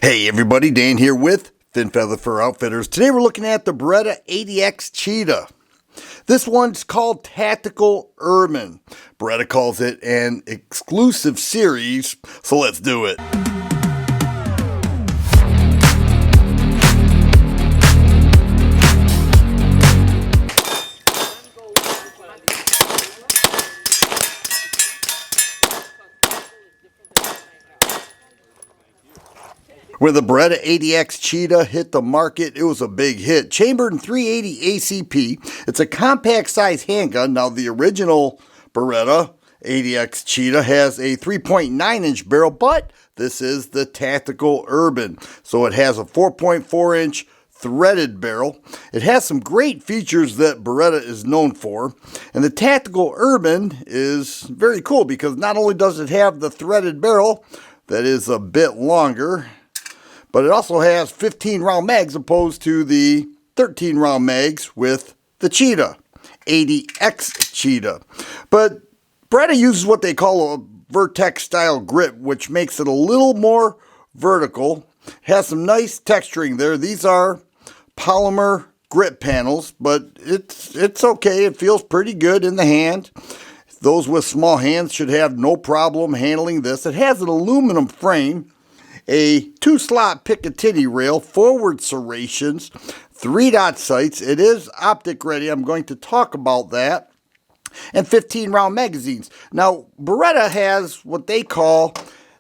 Hey everybody, Dan here with Fin Feather Fur Outfitters. Today we're looking at the Beretta 80X Cheetah. This one's called Tactical Urban. Beretta calls it an exclusive series, so let's do it. When the Beretta 80X Cheetah hit the market, it was a big hit. Chambered in 380 ACP, it's a compact size handgun. Now the original Beretta 80X Cheetah has a 3.9 inch barrel, but this is the Tactical Urban. So it has a 4.4 inch threaded barrel. It has some great features that Beretta is known for. And the Tactical Urban is very cool because not only does it have the threaded barrel that is a bit longer, but it also has 15 round mags opposed to the 13 round mags with the Cheetah, 80X Cheetah. But Beretta uses what they call a Vertex style grip, which makes it a little more vertical. It has some nice texturing there. These are polymer grip panels, but it's okay. It feels pretty good in the hand. Those with small hands should have no problem handling this. It has an aluminum frame, a 2-slot Picatinny rail, forward serrations, 3-dot sights. It is optic ready. I'm going to talk about that. And 15 round magazines. Now, Beretta has what they call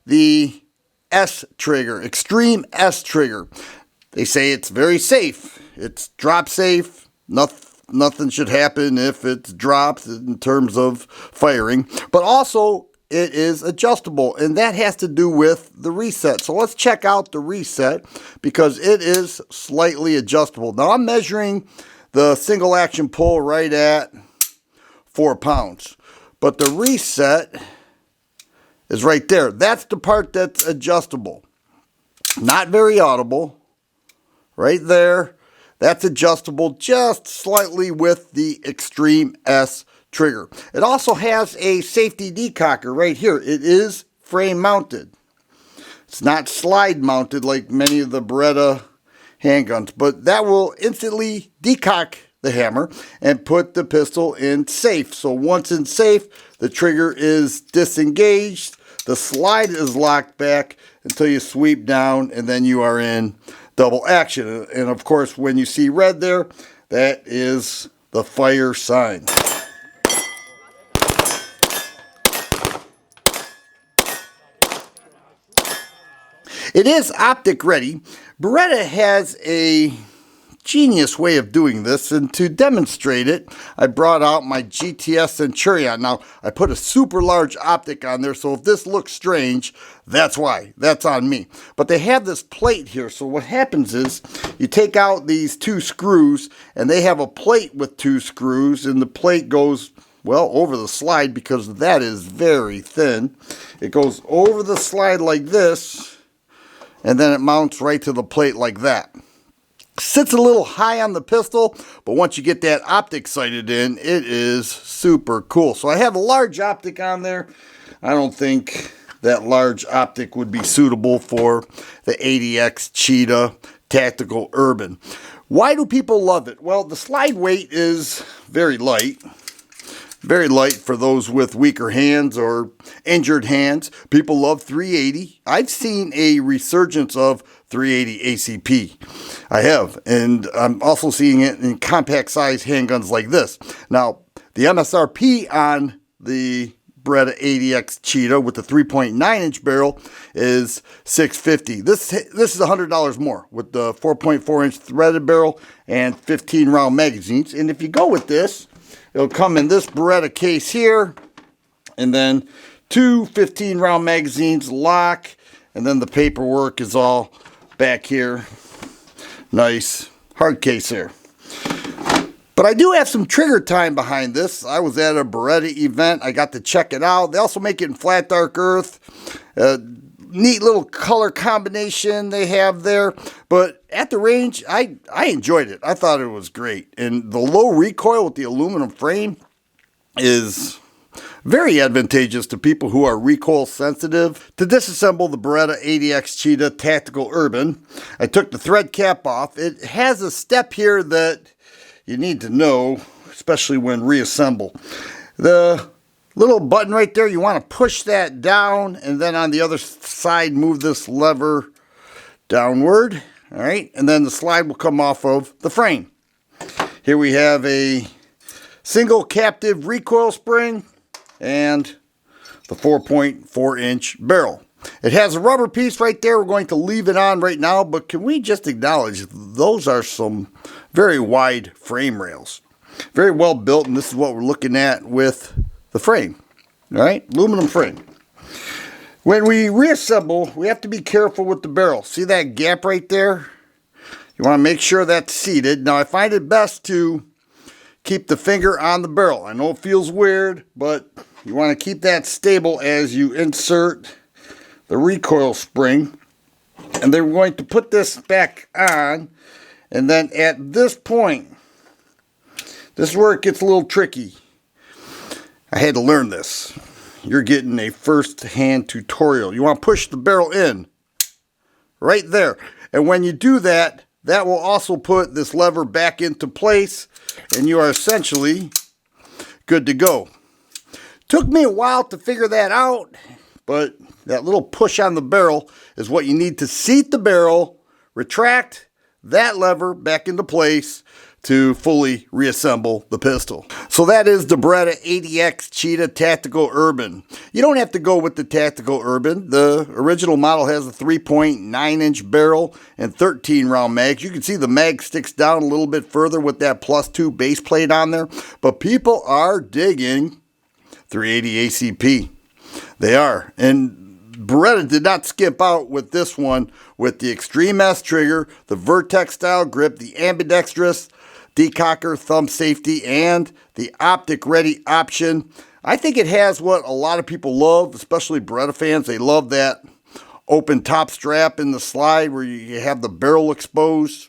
the S trigger, extreme S trigger. They say it's very safe. It's drop safe. Nothing should happen if it drops in terms of firing. But also, it is adjustable, and that has to do with the reset. So let's check out the reset because it is slightly adjustable. Now I'm measuring the single action pull right at 4 pounds, but the reset is right there. That's the part that's adjustable. Not very audible. Right there. That's adjustable just slightly with the Extreme S trigger. It also has a safety decocker right here. It is frame mounted. It's not slide mounted like many of the Beretta handguns, but that will instantly decock the hammer and put the pistol in safe. So once in safe, the trigger is disengaged, the slide is locked back until you sweep down, and then you are in double action. And of course, when you see red there, that is the fire sign. It is optic ready. Beretta has a genius way of doing this, and to demonstrate it, I brought out my GTS Centurion. Now, I put a super large optic on there, so if this looks strange, that's why. That's on me. But they have this plate here, so what happens is you take out these 2 screws, and they have a plate with 2 screws, and the plate goes, well, over the slide because that is very thin. It goes over the slide like this, and then it mounts right to the plate like that. Sits a little high on the pistol, but once you get that optic sighted in, it is super cool. So I have a large optic on there. I don't think that large optic would be suitable for the 80X Cheetah Tactical Urban. Why do people love it? Well, the slide weight is very light. Very light for those with weaker hands or injured hands. People love 380. I've seen a resurgence of 380 ACP. I have. And I'm also seeing it in compact size handguns like this. Now, the MSRP on the Beretta 80X Cheetah with the 3.9 inch barrel is $650. This is $100 more with the 4.4 inch threaded barrel and 15 round magazines. And if you go with this, it'll come in this Beretta case here, and then 2 15 round magazines, lock, and then the paperwork is all back here. Nice hard case there. But I do have some trigger time behind this. I was at a Beretta event. I got to check it out. They also make it in flat dark earth. Neat little color combination they have there. But at the range, I enjoyed it. I thought it was great. And the low recoil with the aluminum frame is Very advantageous to people who are recoil sensitive. To disassemble the Beretta 80X Cheetah Tactical Urban, I took the thread cap off. It has a step here that you need to know, especially when reassemble. The little button right there, you want to push that down, and then on the other side move this lever downward. All right, and then the slide will come off of the frame. Here we have a single captive recoil spring and the 4.4-inch barrel. It has a rubber piece right there. We're going to leave it on right now, but can we just acknowledge those are some very wide frame rails. Very well built, and this is what we're looking at with the frame. All right, aluminum frame. When we reassemble, we have to be careful with the barrel. See that gap right there? You want to make sure that's seated. Now, I find it best to keep the finger on the barrel. I know it feels weird, but you want to keep that stable as you insert the recoil spring. And then we're going to put this back on. And then at this point, this is where it gets a little tricky. I had to learn this. You're getting a first-hand tutorial. You want to push the barrel in right there. And when you do that, that will also put this lever back into place, and you are essentially good to go. Took me a while to figure that out, but that little push on the barrel is what you need to seat the barrel, retract that lever back into place to fully reassemble the pistol. So that is the Beretta 80X Cheetah Tactical Urban. You don't have to go with the Tactical Urban. The original model has a 3.9-inch barrel and 13-round mags. You can see the mag sticks down a little bit further with that +2 base plate on there. But people are digging 380 ACP. They are. And Beretta did not skip out with this one with the Extreme S trigger, the Vertex style grip, the ambidextrous decocker thumb safety, and the optic ready option. I think it has what a lot of people love, especially Beretta fans. They love that open top strap in the slide where you have the barrel exposed.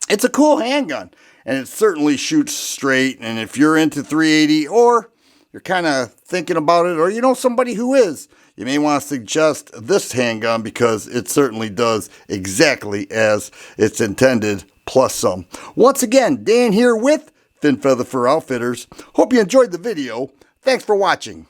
It's a cool handgun, and it certainly shoots straight. And if you're into 380 or you're kind of thinking about it, or you know somebody who is, you may want to suggest this handgun because it certainly does exactly as it's intended, plus some. Once again, Dan here with Fin Feather Fur Outfitters. Hope you enjoyed the video. Thanks for watching.